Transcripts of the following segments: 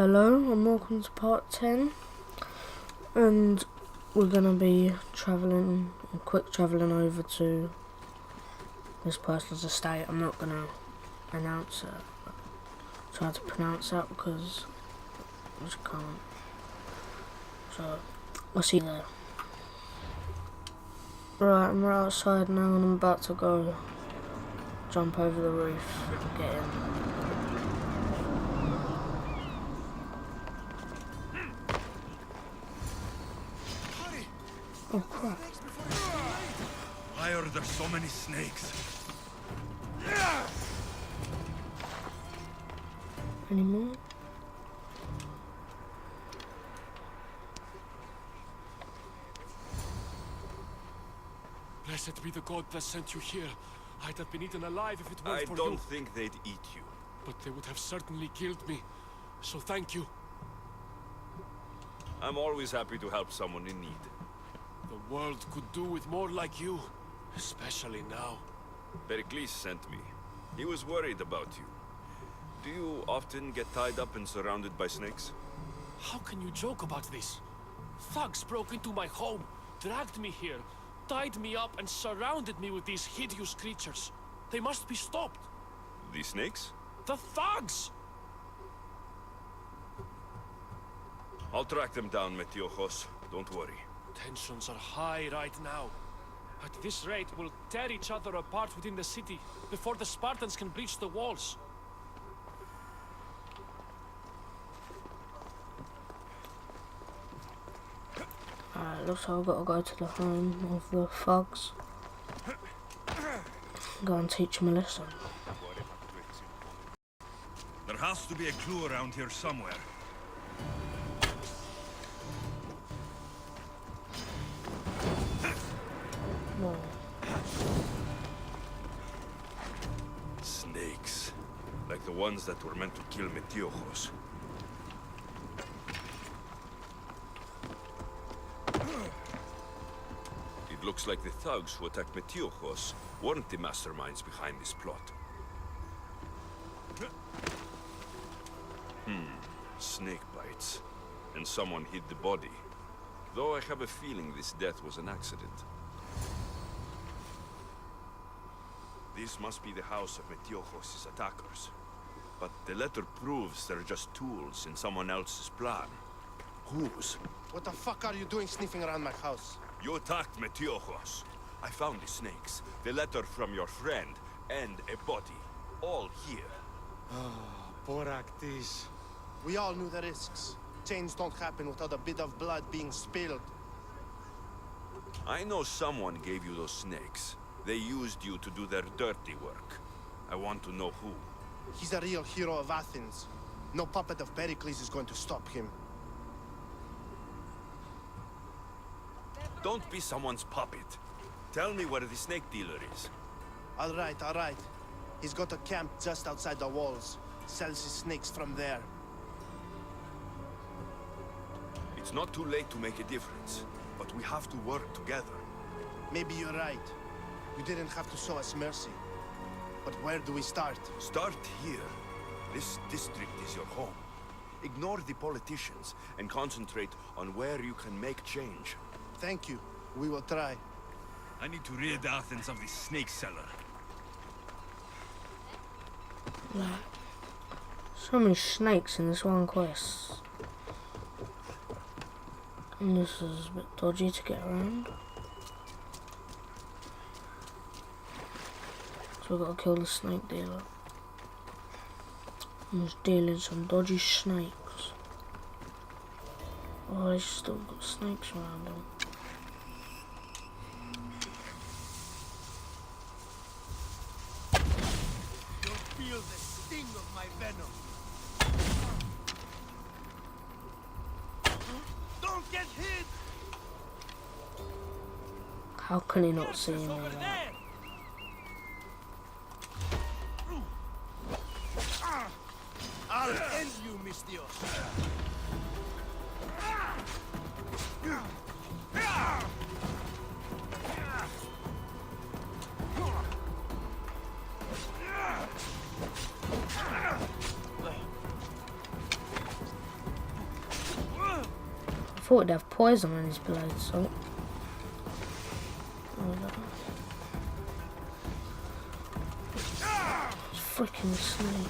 Hello and welcome to part 10, and we're gonna be quick travelling over to this person's estate. I'm not gonna announce it, but try to pronounce that because I just can't. So we'll see you there. Right, I'm right outside now and I'm about to go jump over the roof and get in. Oh crap. Why are there so many snakes? Any more? Blessed be the god that sent you here. I'd have been eaten alive if it weren't for you. I don't think they'd eat you. But they would have certainly killed me. So thank you. I'm always happy to help someone in need. The world could do with more like you. Especially now. Pericles sent me. He was worried about you. Do you often get tied up and surrounded by snakes? How can you joke about this? Thugs broke into my home, dragged me here, tied me up and surrounded me with these hideous creatures. They must be stopped. The snakes? The thugs! I'll track them down, Metiojos. Don't worry. Tensions are high right now. At this rate, we'll tear each other apart within the city before the Spartans can breach the walls. Alright, looks like I've got to go to the home of the thugs. Go and teach them a lesson. There has to be a clue around here somewhere. No. Snakes. Like the ones that were meant to kill Metiojos. It looks like the thugs who attacked Metiojos weren't the masterminds behind this plot. Snake bites. And someone hid the body. Though I have a feeling this death was an accident. This must be the house of Metiojos' attackers. But the letter proves they're just tools in someone else's plan. Whose? What the fuck are you doing sniffing around my house? You attacked Metiojos. I found the snakes, the letter from your friend, and a body. All here. Boraktis. We all knew the risks. Change don't happen without a bit of blood being spilled. I know someone gave you those snakes. They used you to do their dirty work. I want to know who. He's a real hero of Athens. No puppet of Pericles is going to stop him. Don't be someone's puppet. Tell me where the snake dealer is. All right. He's got a camp just outside the walls. Sells his snakes from there. It's not too late to make a difference, but we have to work together. Maybe you're right. You didn't have to show us mercy. But where do we start? Start here. This district is your home. Ignore the politicians and concentrate on where you can make change. Thank you. We will try. I need to rid Athens of this snake seller. So many snakes in this one quest. And this is a bit dodgy to get around. So we've got to kill the snake dealer. He's dealing some dodgy snakes. Oh, he's still got snakes around him. You'll feel the sting of my venom. Don't get hit! How can he not see me? I'll end you, Mistios. thought he'd have poison on his blade, so. Freaking snake.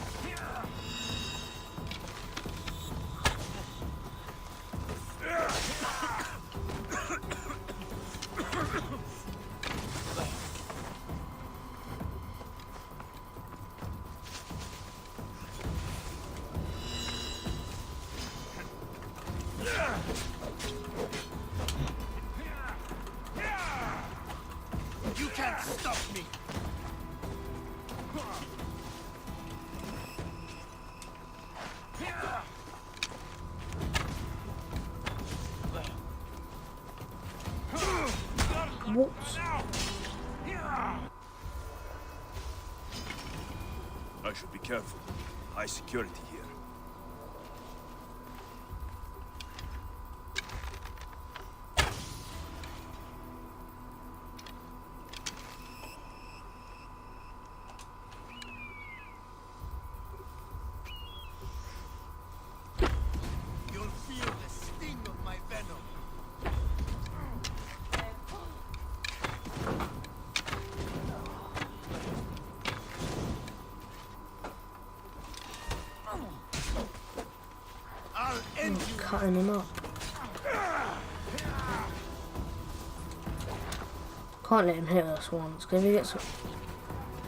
You can't stop me. What? I should be careful. High security here. You'll feel the sting of my venom. I'll end you. Cutting him up. Can't let him hit us once, because if he gets.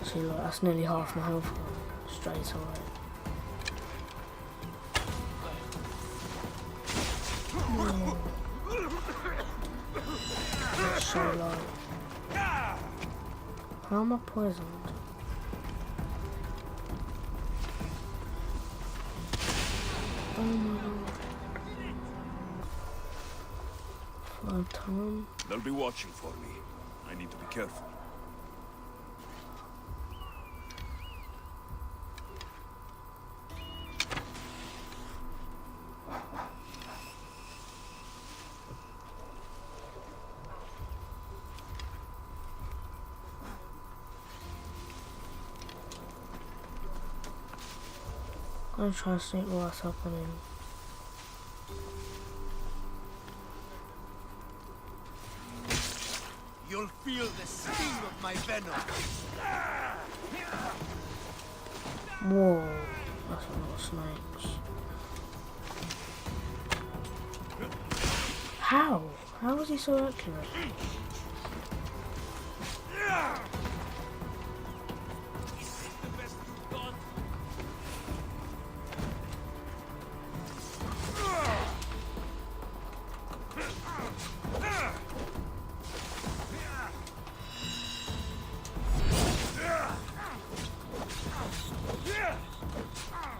See, look, that's nearly half my health straight away. That's so low. How am I poisoned? Oh my god. 5 times. They'll be watching for me. I need to be careful. I'm gonna try to see what's happening. You'll feel the sting of my venom. Whoa, that's a lot of snakes. How? How is he so accurate?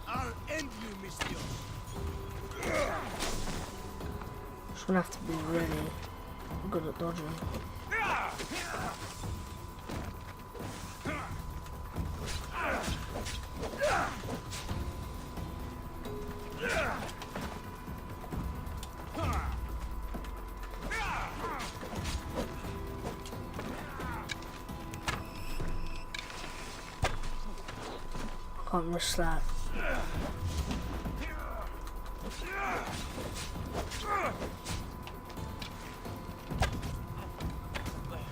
I'll end you, Mr. Just gonna have to be really good at dodging. Can't risk that.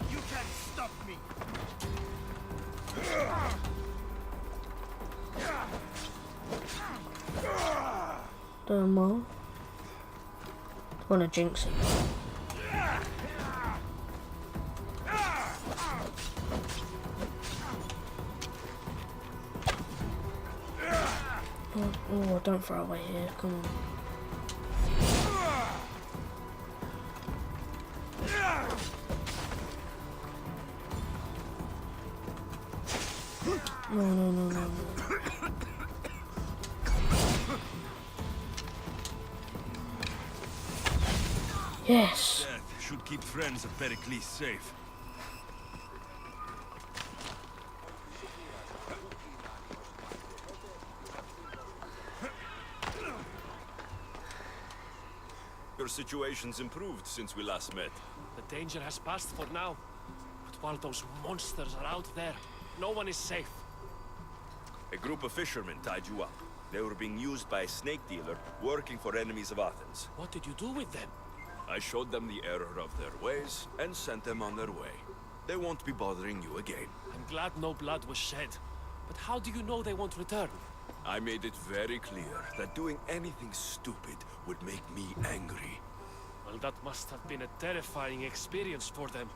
You can't stop me. Doing well. Wanna jinx it. Oh, don't throw away here, come on. No. Yes! Death should keep friends of Pericles safe. Your situation's improved since we last met. The danger has passed for now. But while those monsters are out there, no one is safe. A group of fishermen tied you up. They were being used by a snake dealer working for enemies of Athens. What did you do with them? I showed them the error of their ways and sent them on their way. They won't be bothering you again. I'm glad no blood was shed. But how do you know they won't return? I made it very clear that doing anything stupid would make me angry. Well, that must have been a terrifying experience for them.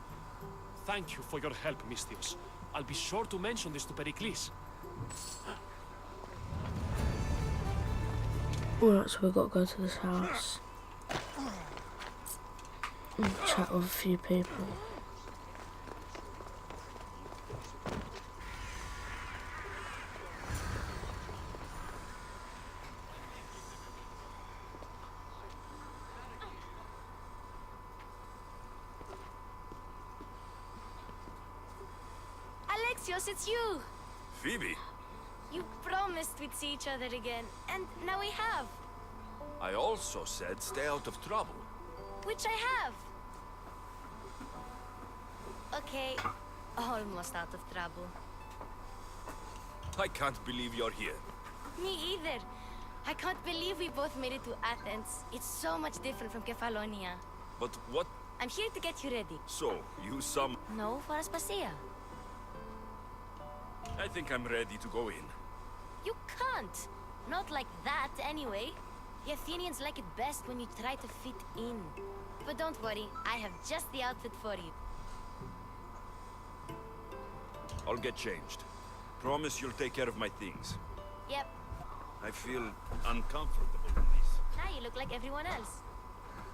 Thank you for your help, Misthios. I'll be sure to mention this to Pericles. Alright, so we've got to go to this house and chat with a few people. Alexios, it's you! Phoebe, You promised we'd see each other again, and now we have. I also said stay out of trouble. Which I have. Okay, almost out of trouble. I can't believe you're here. Me either. I can't believe we both made it to Athens. It's so much different from Kefalonia. But what? I'm here to get you ready. So, you No, for Aspasia. I think I'm ready to go in. You can't. Not like that, anyway. The Athenians like it best when you try to fit in. But don't worry, I have just the outfit for you. I'll get changed. Promise you'll take care of my things. Yep, I feel uncomfortable in this. now you look like everyone else.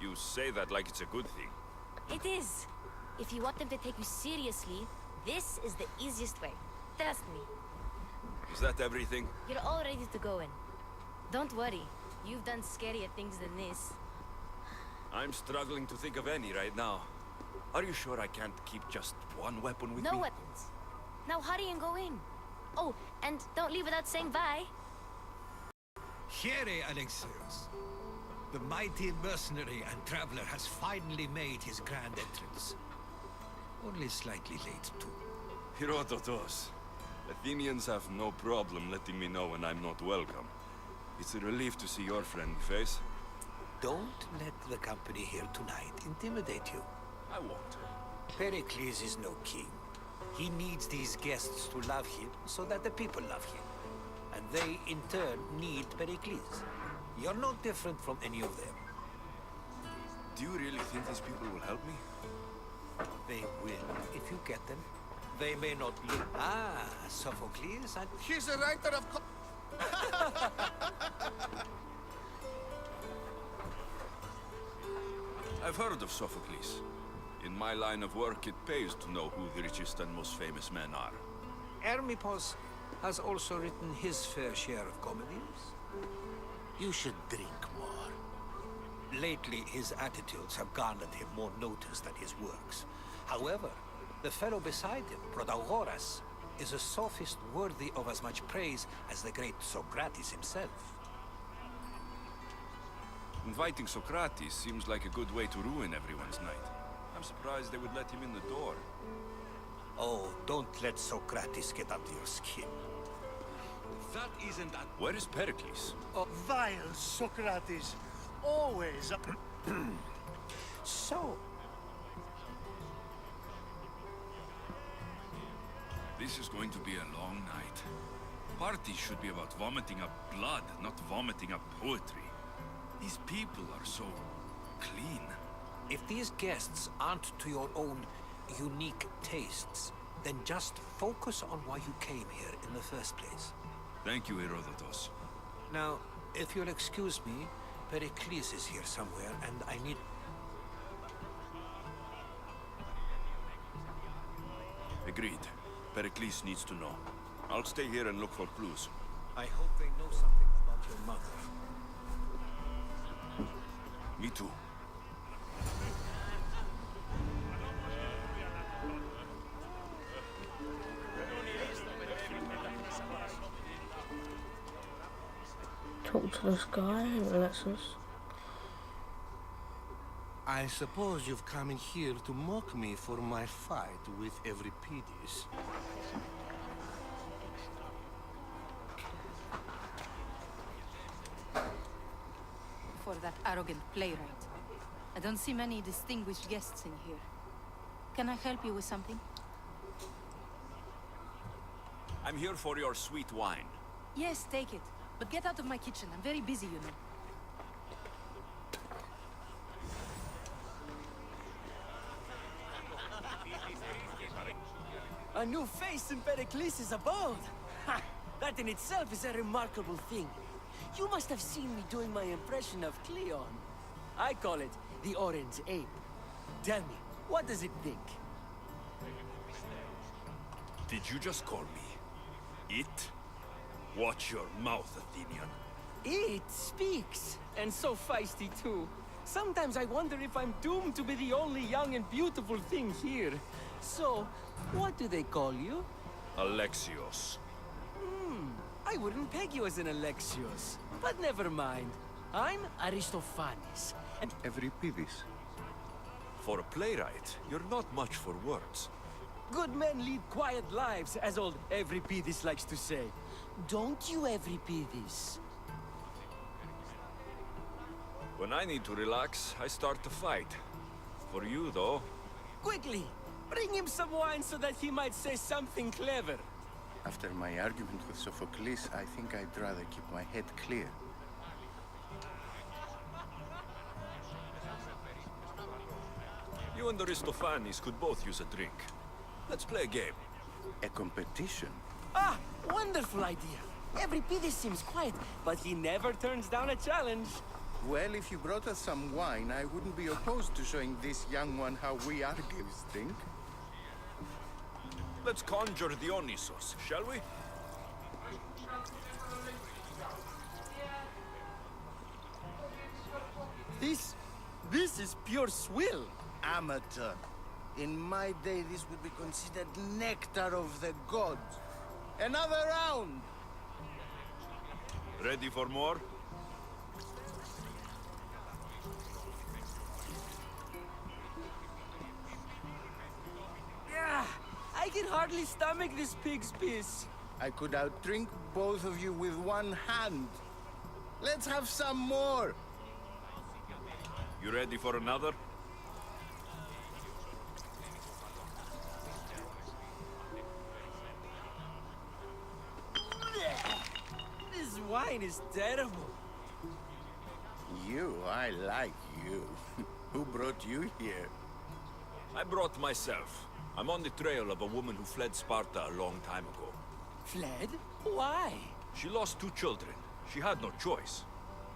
You say that like it's a good thing. It is. If you want them to take you seriously, this is the easiest way. Trust me. Is that everything? You're all ready to go in. Don't worry. You've done scarier things than this. I'm struggling to think of any right now. Are you sure I can't keep just one weapon with No me? weapons. Now hurry and go in. Oh, and don't leave without saying bye. Here, Alexios. The mighty mercenary and traveler has finally made his grand entrance. Only slightly late, too. Herodotos. Athenians have no problem letting me know when I'm not welcome. It's a relief to see your friendly face. Don't let the company here tonight intimidate you. I won't. Pericles is no king. He needs these guests to love him so that the people love him. And they, in turn, need Pericles. You're no different from any of them. Do you really think these people will help me? They will, if you get them. They may not look... Ah, Sophocles and... He's a writer of... I've heard of Sophocles. In my line of work, it pays to know who the richest and most famous men are. Hermippos has also written his fair share of comedies. You should drink more. Lately, his attitudes have garnered him more notice than his works. However, the fellow beside him, Protagoras, is a sophist worthy of as much praise as the great Socrates himself. Inviting Socrates seems like a good way to ruin everyone's night. I'm surprised they would let him in the door. Oh, don't let Socrates get under your skin. That isn't that... Where is Pericles? Oh, vile Socrates. Always... So, This is going to be a long night. Parties should be about vomiting up blood, not vomiting up poetry. These people are so... clean. if these guests aren't to your own unique tastes, then just focus on why you came here in the first place. Thank you, Herodotos. Now, if you'll excuse me, Pericles is here somewhere, and I need... Agreed. Pericles needs to know. I'll stay here and look for clues. I hope they know something about your mother. Me too. Talk to this guy who lets us. I suppose you've come in here to mock me for my fight with Euripides. For that arrogant playwright. I don't see many distinguished guests in here. Can I help you with something? I'm here for your sweet wine. Yes, take it. But get out of my kitchen. I'm very busy, you know. A new face in Pericles' abode! Ha! That in itself is a remarkable thing. You must have seen me doing my impression of Cleon. I call it the Orange Ape. Tell me, what does it think? Did you just call me it? Watch your mouth, Athenian. It speaks, and so feisty too. Sometimes I wonder if I'm doomed to be the only young and beautiful thing here. So, what do they call you? Alexios. I wouldn't peg you as an Alexios, but never mind. I'm Aristophanes, and Euripides. For a playwright, you're not much for words. good men lead quiet lives, as old Euripides likes to say. Don't you, Euripides? When I need to relax, I start to fight. For you, though, Quickly, bring him some wine so that he might say something clever. After my argument with Sophocles, I think I'd rather keep my head clear. you and Aristophanes could both use a drink. Let's play a game. A competition? Ah, wonderful idea. Euripides seems quiet, but he never turns down a challenge. Well, if you brought us some wine, I wouldn't be opposed to showing this young one how we Argives think. Let's conjure Dionysos, shall we? This is pure swill. Amateur. In my day, this would be considered nectar of the gods. Another round! Ready for more? Yeah, I can hardly stomach this pig's piss. I could outdrink both of you with one hand. Let's have some more! You ready for another? This wine is terrible. You, I like you. Who brought you here? I brought myself. I'm on the trail of a woman who fled Sparta a long time ago. Fled? Why? She lost 2 children. She had no choice.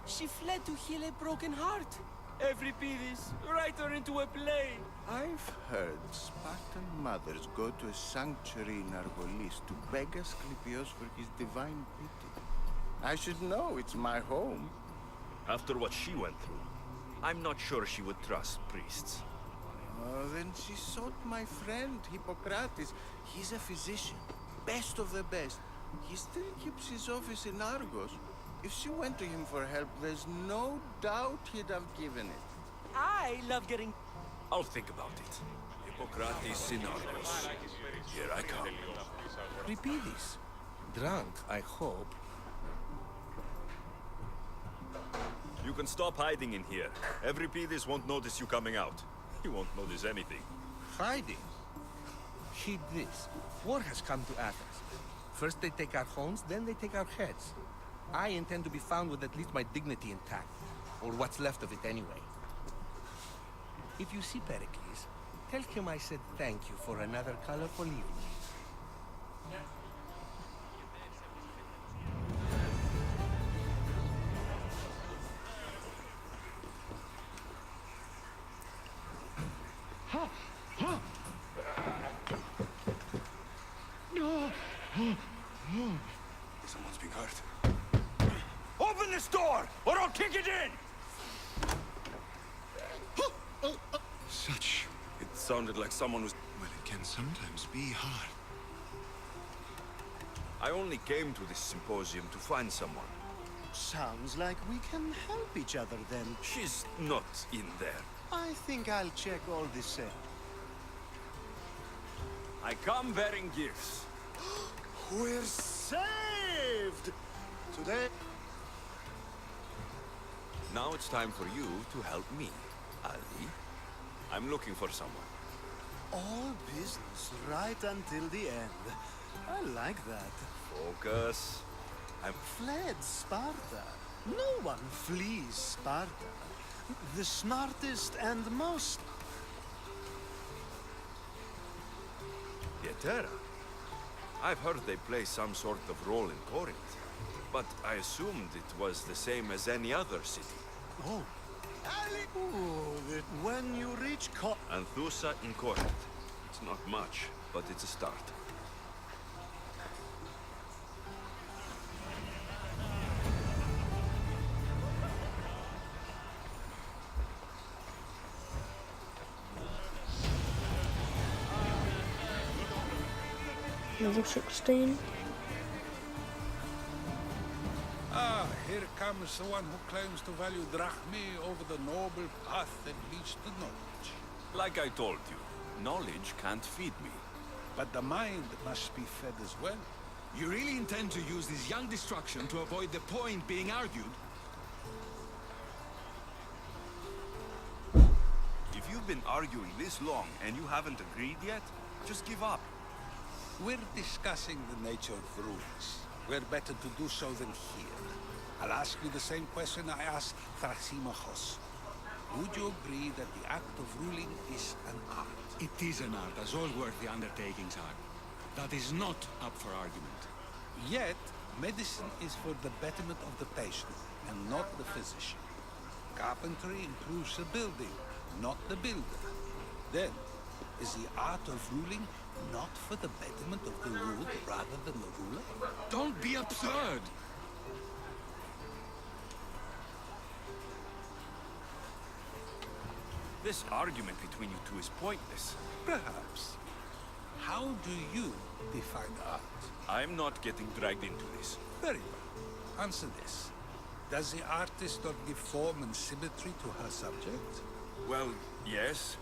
She fled to heal a broken heart. Euripides, write her into a play. I've heard Spartan mothers go to a sanctuary in Argolis to beg Asclepios for his divine pity. I should know, it's my home. After what she went through, I'm not sure she would trust priests. Oh, then she sought my friend, Hippocrates. He's a physician, best of the best. He still keeps his office in Argos. If she went to him for help, there's no doubt he'd have given it. I love getting... I'll think about it. Hippocrates in Argos. Here I come. Euripides. Drunk, I hope. You can stop hiding in here. Euripides won't notice you coming out. He won't notice anything. Hiding. Heed this. War has come to Athens. First they take our homes, then they take our heads. I intend to be found with at least my dignity intact. Or what's left of it anyway. If you see Pericles, tell him I said thank you for another colorful evening. Someone's being hurt. Open this door, or I'll kick it in! Such... It sounded like someone was... well, it can sometimes be hard. I only came to this symposium to find someone. Sounds like we can help each other then. She's not in there. I think I'll check all the same. I come bearing gifts. We're saved! Today... Now it's time for you to help me. Ali, I'm looking for someone. All business right until the end. I like that. Focus. I'm Fled Sparta. No one flees Sparta. The smartest and most... Yetera. I've heard they play some sort of role in Corinth, but I assumed it was the same as any other city. Oh. Ooh, that when you reach Anthusa in Corinth. It's not much, but it's a start. Level 16. Ah, here comes the one who claims to value drachmae over the noble path that leads to knowledge. Like I told you, knowledge can't feed me. But the mind must be fed as well. You really intend to use this young destruction to avoid the point being argued? If you've been arguing this long and you haven't agreed yet, just give up. We're discussing the nature of rulings. We're better to do so than here. I'll ask you the same question I asked Thrasymachos. Would you agree that the act of ruling is an art? It is an art, as all worthy undertakings are. That is not up for argument. Yet, medicine is for the betterment of the patient, and not the physician. Carpentry improves the building, not the builder. Then, is the art of ruling not for the betterment of the ruled rather than the ruler? Don't be absurd! This argument between you two is pointless. Perhaps. How do you define art? I'm not getting dragged into this. Very well. Answer this. Does the artist not give form and symmetry to her subject? Well, yes.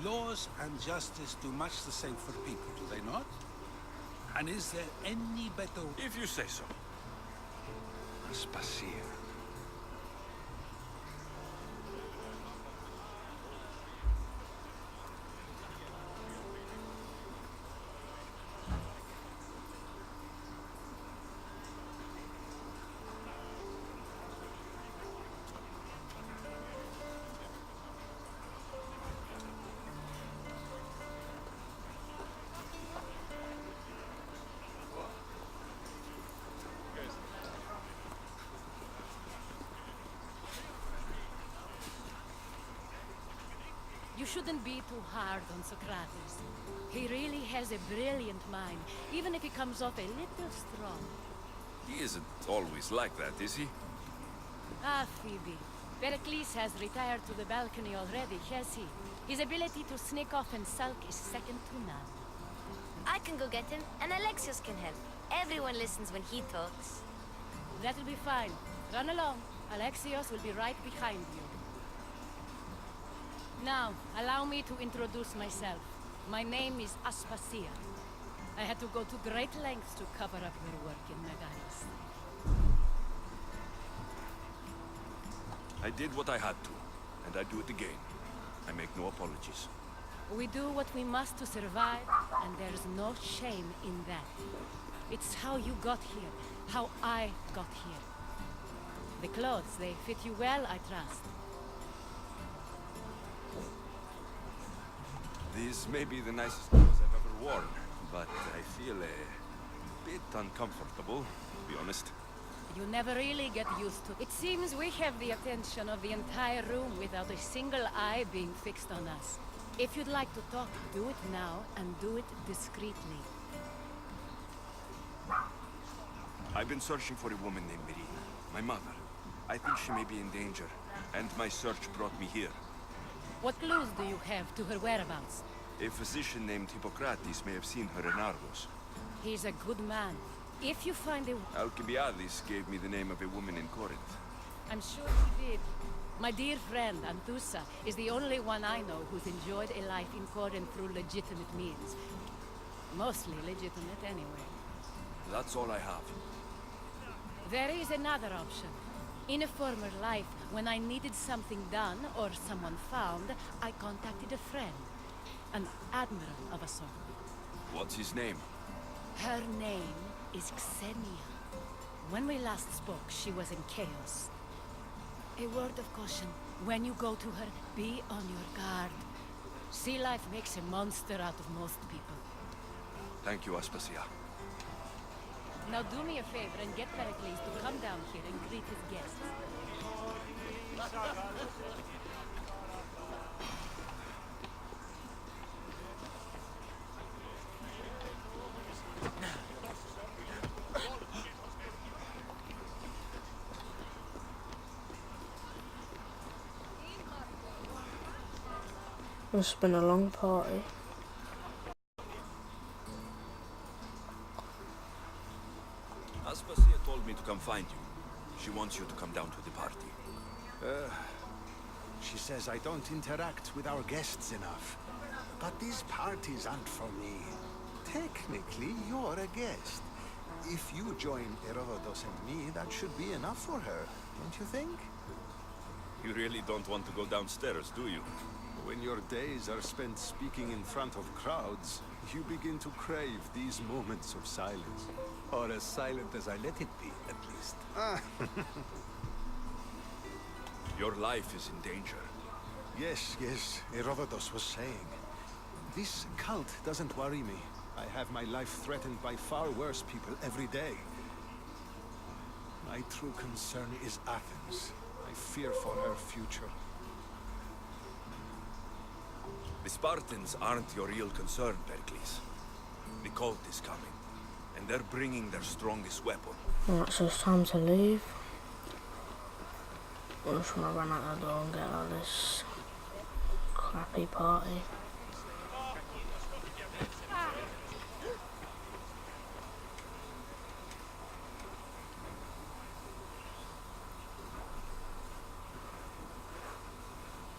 Laws and justice do much the same for people, do they not? And is there any better... If you say so. Aspasia. You shouldn't be too hard on Socrates. He really has a brilliant mind, even if he comes off a little strong. He isn't always like that, is he? Ah, Phoebe. Pericles has retired to the balcony already, has he? His ability to sneak off and sulk is second to none. I can go get him, and Alexios can help. Everyone listens when he talks. That'll be fine. Run along. Alexios will be right behind you. Now, allow me to introduce myself. My name is Aspasia. I had to go to great lengths to cover up your work in Megaris. I did what I had to, and I do it again. I make no apologies. We do what we must to survive, and there's no shame in that. It's how you got here, how I got here. The clothes, they fit you well, I trust. These may be the nicest clothes I've ever worn, but I feel a bit uncomfortable, to be honest. You never really get used to it. It seems we have the attention of the entire room without a single eye being fixed on us. If you'd like to talk, do it now, and do it discreetly. I've been searching for a woman named Marina, my mother. I think she may be in danger, and my search brought me here. What clues do you have to her whereabouts? A physician named Hippocrates may have seen her in Argos. He's a good man. If you find a... Alcibiades gave me the name of a woman in Corinth. I'm sure he did. My dear friend, Anthusa, is the only one I know who's enjoyed a life in Corinth through legitimate means. Mostly legitimate, anyway. That's all I have. There is another option. In a former life, When I needed something done or someone found, I contacted a friend. An admiral of a sort. What's his name? Her name is Xenia. When we last spoke, she was in chaos. A word of caution. When you go to her, be on your guard. Sea life makes a monster out of most people. Thank you, Aspasia. Now do me a favor and get Pericles to come down here and greet his guests. It's been a long party. Aspasia told me to come find you. She wants you to come down to the party. She says I don't interact with our guests enough. But these parties aren't for me. Technically, you're a guest. If you join Herodotus and me, that should be enough for her, don't you think? You really don't want to go downstairs, do you? When your days are spent speaking in front of crowds, you begin to crave these moments of silence. Or as silent as I let it be, at least. Your life is in danger. Yes, Herodotus was saying. This cult doesn't worry me. I have my life threatened by far worse people every day. My true concern is Athens. I fear for her future. The Spartans aren't your real concern, Pericles. The cult is coming, and they're bringing their strongest weapon. Alright, so it's time to leave. I just want to run out the door and get out of this crappy party.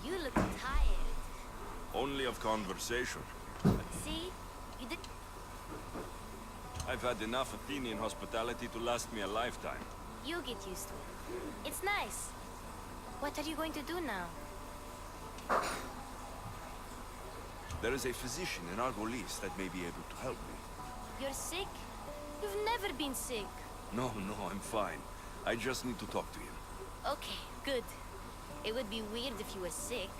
You look tired. Only of conversation. See? You did... I've had enough Athenian hospitality to last me a lifetime. You get used to it. It's nice. What are you going to do now? There is a physician in Argolis that may be able to help me. You're sick? You've never been sick. No, I'm fine. I just need to talk to him. Okay, good. It would be weird if you were sick.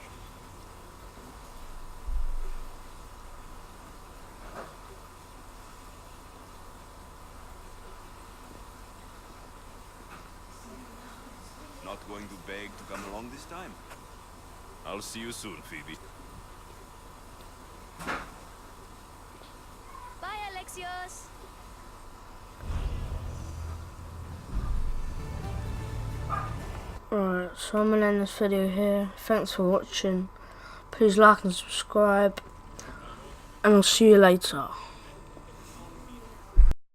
Not going to beg to come along this time. I'll see you soon, Phoebe. Bye, Alexios! Alright, so I'm going to end this video here. Thanks for watching. Please like and subscribe. And I'll see you later.